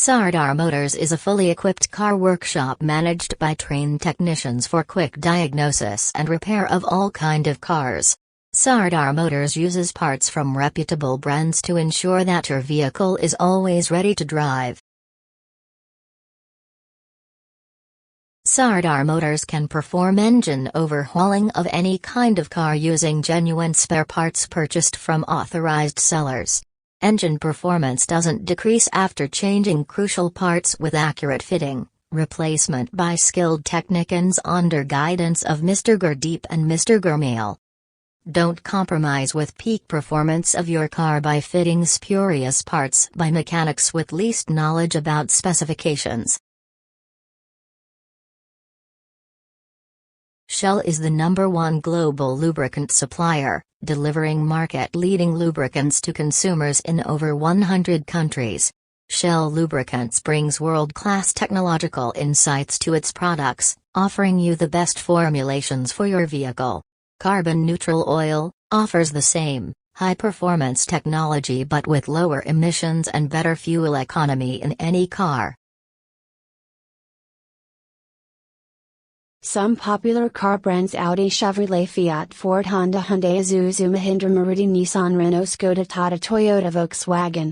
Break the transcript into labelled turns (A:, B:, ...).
A: Sardar Motors is a fully equipped car workshop managed by trained technicians for quick diagnosis and repair of all kind of cars. Sardar Motors uses parts from reputable brands to ensure that your vehicle is always ready to drive. Sardar Motors can perform engine overhauling of any kind of car using genuine spare parts purchased from authorized sellers. Engine performance doesn't decrease after changing crucial parts with accurate fitting, replacement by skilled technicians under guidance of Mr Gurdeep and Mr Gurmail. Don't compromise with peak performance of your car by fitting spurious parts by mechanics with least knowledge about specifications. Shell is the #1 global lubricant supplier, delivering market-leading lubricants to consumers in over 100 countries. Shell Lubricants brings world-class technological insights to its products, offering you the best formulations for your vehicle. Carbon-neutral oil offers the same high-performance technology but with lower emissions and better fuel economy in any car.
B: Some popular car brands: Audi, Chevrolet, Fiat, Ford, Honda, Hyundai, Isuzu, Mahindra, Maruti, Nissan, Renault, Skoda, Tata, Toyota, Volkswagen.